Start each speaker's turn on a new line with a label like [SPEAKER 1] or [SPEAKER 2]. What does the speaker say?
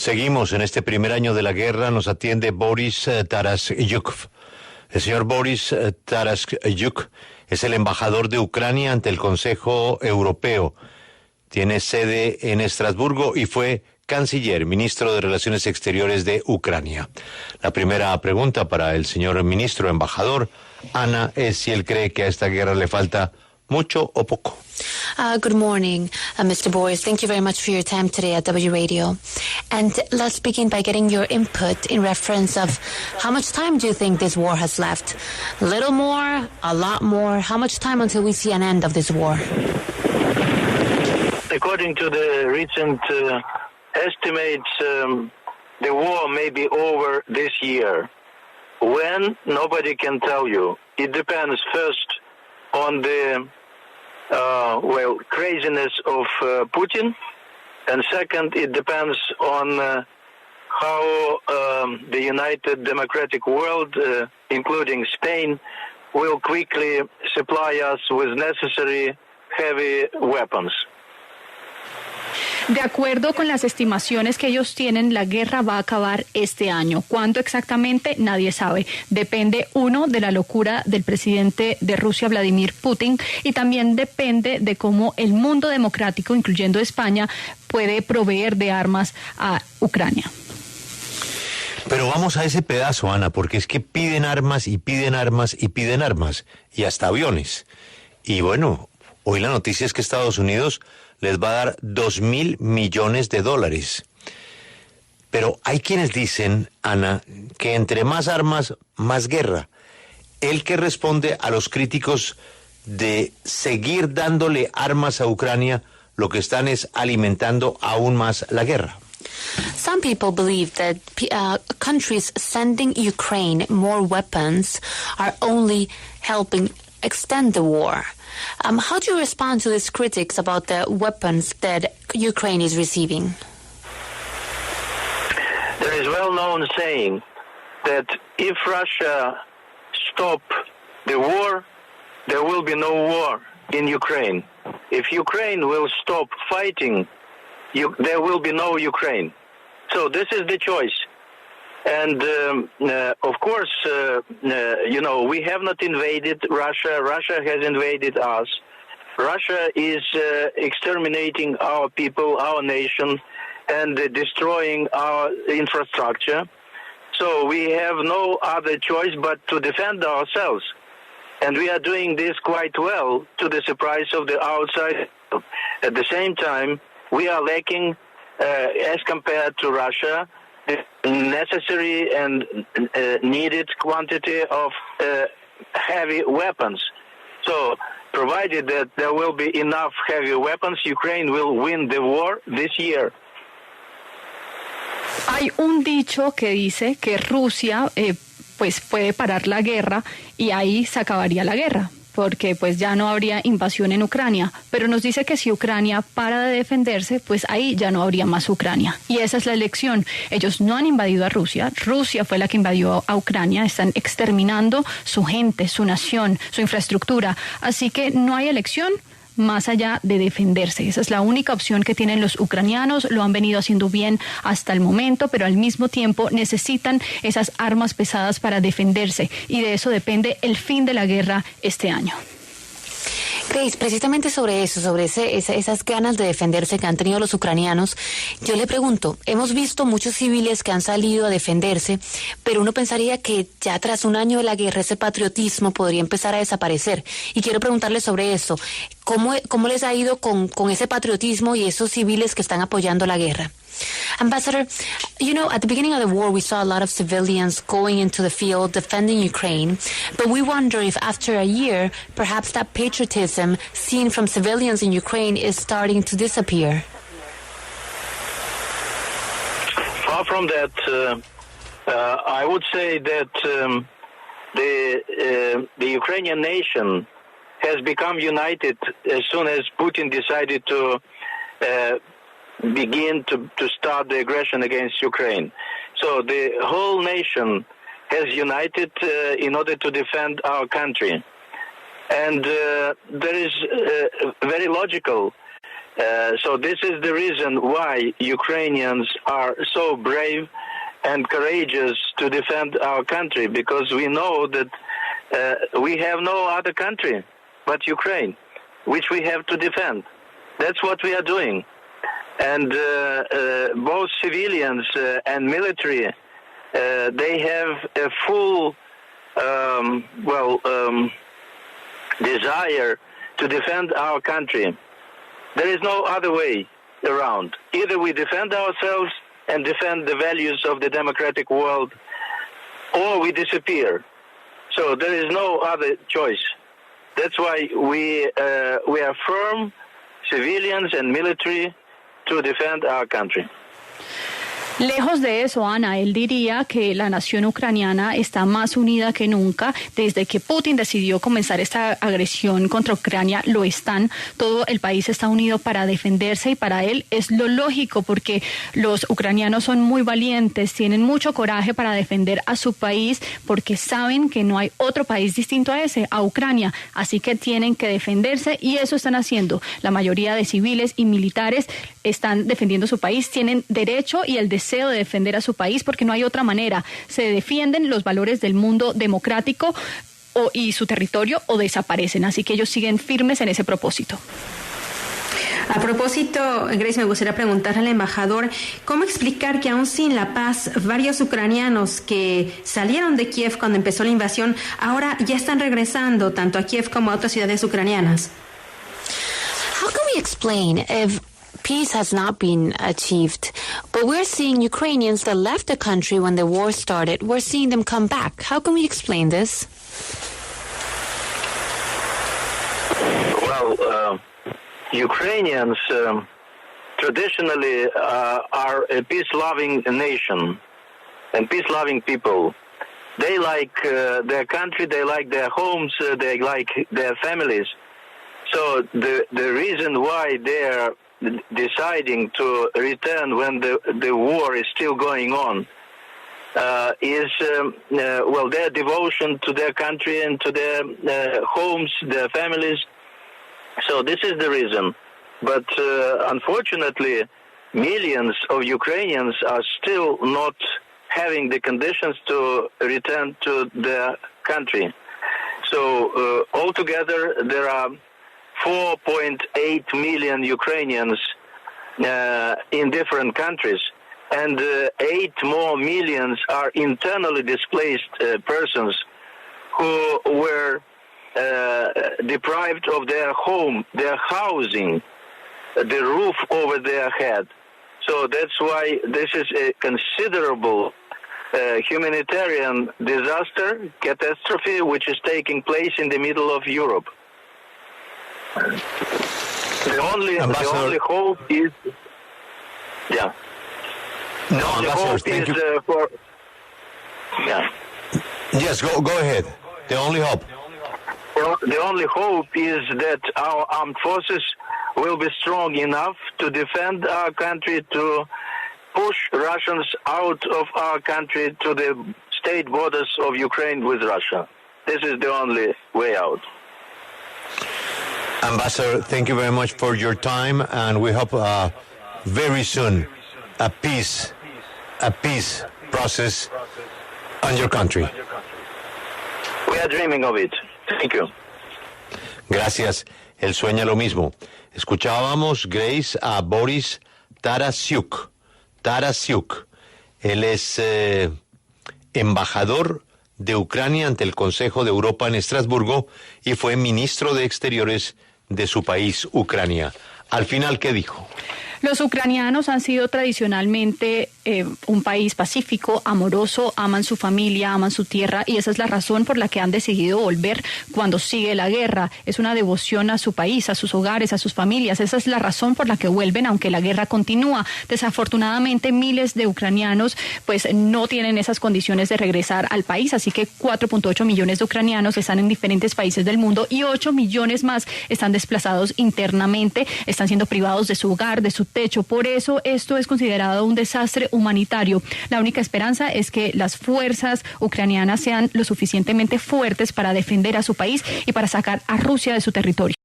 [SPEAKER 1] Seguimos en este primer año de la guerra. Nos atiende Borys Tarasyuk. El señor Borys Tarasyuk es el embajador de Ucrania ante el Consejo Europeo. Tiene sede en Estrasburgo y fue canciller, ministro de Relaciones Exteriores de Ucrania. La primera pregunta para el señor ministro embajador, Ana, es si él cree que a esta guerra le falta mucho o poco.
[SPEAKER 2] Good morning, Mr. Borys. Thank you very much for your time today at W Radio. And let's begin by getting your input in reference of how much time do you think this war has left? A little more? A lot more? How much time until we see an end of this war?
[SPEAKER 3] According to the recent estimates, the war may be over this year. When? Nobody can tell you. It depends first on the craziness of Putin, and second, it depends on how the United Democratic World, including Spain, will quickly supply us with necessary heavy weapons.
[SPEAKER 4] De acuerdo con las estimaciones que ellos tienen, la guerra va a acabar este año. ¿Cuándo exactamente? Nadie sabe. Depende, uno, de la locura del presidente de Rusia, Vladimir Putin, y también depende de cómo el mundo democrático, incluyendo España, puede proveer de armas a Ucrania.
[SPEAKER 1] Pero vamos a ese pedazo, Ana, porque es que piden armas y piden armas y piden armas, y hasta aviones. Y bueno, hoy la noticia es que Estados Unidos les va a dar $2.000 millones. Pero hay quienes dicen, Ana, que entre más armas, más guerra. ¿El que responde a los críticos de seguir dándole armas a Ucrania, lo que están es alimentando aún más la guerra?
[SPEAKER 2] Some people believe that countries sending Ukraine more weapons are only helping extend the war. How do you respond to these critics about the weapons that Ukraine is receiving?
[SPEAKER 3] There is a well-known saying that if Russia stops the war, there will be no war in Ukraine. If Ukraine will stop fighting, there will be no Ukraine. So this is the choice. And of course, we have not invaded Russia. Russia has invaded us. Russia is exterminating our people, our nation, and destroying our infrastructure. So we have no other choice but to defend ourselves. And we are doing this quite well, to the surprise of the outside. At the same time, we are lacking, as compared to Russia, the necessary and needed quantity of heavy weapons. So, provided that there will be enough heavy weapons, Ukraine will win the war this year.
[SPEAKER 4] Hay un dicho que dice que Rusia pues puede parar la guerra y ahí se acabaría la guerra, porque pues ya no habría invasión en Ucrania, pero nos dice que si Ucrania para de defenderse, pues ahí ya no habría más Ucrania, y esa es la elección. Ellos no han invadido a Rusia, Rusia fue la que invadió a Ucrania, están exterminando su gente, su nación, su infraestructura, así que no hay elección más allá de defenderse. Esa es la única opción que tienen los ucranianos, lo han venido haciendo bien hasta el momento, pero al mismo tiempo necesitan esas armas pesadas para defenderse, y de eso depende el fin de la guerra este año.
[SPEAKER 2] Grace, precisamente sobre eso, sobre esas ganas de defenderse que han tenido los ucranianos, yo le pregunto, hemos visto muchos civiles que han salido a defenderse, pero uno pensaría que ya tras un año de la guerra ese patriotismo podría empezar a desaparecer. Y quiero preguntarle sobre eso, ¿cómo les ha ido con ese patriotismo y esos civiles que están apoyando la guerra? Ambassador, at the beginning of the war, we saw a lot of civilians going into the field defending Ukraine, but we wonder if after a year, perhaps that patriotism seen from civilians in Ukraine is starting to disappear.
[SPEAKER 3] Far from that, I would say that the Ukrainian nation has become united as soon as Putin decided to begin to start the aggression against Ukraine. So the whole nation has united in order to defend our country. And there is very logical So this is the reason why Ukrainians are so brave and courageous to defend our country, because we know that we have no other country but Ukraine, which we have to defend. That's what we are doing. And both civilians and military, they have a full, desire to defend our country. There is no other way around. Either we defend ourselves and defend the values of the democratic world, or we disappear. So there is no other choice. That's why we are firm, civilians and military, to defend our country.
[SPEAKER 4] Lejos de eso, Ana, él diría que la nación ucraniana está más unida que nunca. Desde que Putin decidió comenzar esta agresión contra Ucrania, lo están. Todo el país está unido para defenderse y para él es lo lógico, porque los ucranianos son muy valientes, tienen mucho coraje para defender a su país, porque saben que no hay otro país distinto a ese, a Ucrania. Así que tienen que defenderse y eso están haciendo. La mayoría de civiles y militares están defendiendo su país, tienen derecho y el deseo de defender a su país, porque no hay otra manera. Se defienden los valores del mundo democrático y su territorio o desaparecen. Así que ellos siguen firmes en ese propósito.
[SPEAKER 5] A propósito, Grace, me gustaría preguntar al embajador, ¿cómo explicar que aún sin la paz, varios ucranianos que salieron de Kiev cuando empezó la invasión, ahora ya están regresando tanto a Kiev como a otras ciudades ucranianas?
[SPEAKER 2] How can we explain if peace has not been achieved, but we're seeing Ukrainians that left the country when the war started, we're seeing them come back? How can we explain this?
[SPEAKER 3] Well, Ukrainians traditionally are a peace-loving nation and peace-loving people. They like their country, they like their homes, they like their families. So the reason why they're deciding to return when the war is still going on is their devotion to their country and to their homes, their families. So this is the reason. But unfortunately, millions of Ukrainians are still not having the conditions to return to their country. So altogether, there are 4.8 million Ukrainians in different countries, and 8 more millions are internally displaced persons who were deprived of their home, their housing, the roof over their head. So that's why this is a considerable humanitarian disaster, catastrophe, which is taking place in the middle of Europe. The only hope is, yeah.
[SPEAKER 1] No,
[SPEAKER 3] the only hope is for, yeah.
[SPEAKER 1] Yes, go ahead. The only hope.
[SPEAKER 3] Well, the only hope is that our armed forces will be strong enough to defend our country, to push Russians out of our country to the state borders of Ukraine with Russia. This is the only way out.
[SPEAKER 1] Ambassador, thank you very much for your time, and we hope very soon a peace process on your country.
[SPEAKER 3] We are dreaming of it. Thank you.
[SPEAKER 1] Gracias. Él sueña lo mismo. Escuchábamos, Grace, a Borys Tarasyuk. Él es embajador de Ucrania ante el Consejo de Europa en Estrasburgo y fue ministro de Exteriores de su país, Ucrania. Al final, ¿qué dijo?
[SPEAKER 4] Los ucranianos han sido tradicionalmente un país pacífico, amoroso, aman su familia, aman su tierra, y esa es la razón por la que han decidido volver cuando sigue la guerra. Es una devoción a su país, a sus hogares, a sus familias. Esa es la razón por la que vuelven, aunque la guerra continúa. Desafortunadamente, miles de ucranianos pues no tienen esas condiciones de regresar al país, así que 4.8 millones de ucranianos están en diferentes países del mundo y 8 millones más están desplazados internamente, están siendo privados de su hogar, de su techo. Por eso esto es considerado un desastre humanitario. La única esperanza es que las fuerzas ucranianas sean lo suficientemente fuertes para defender a su país y para sacar a Rusia de su territorio.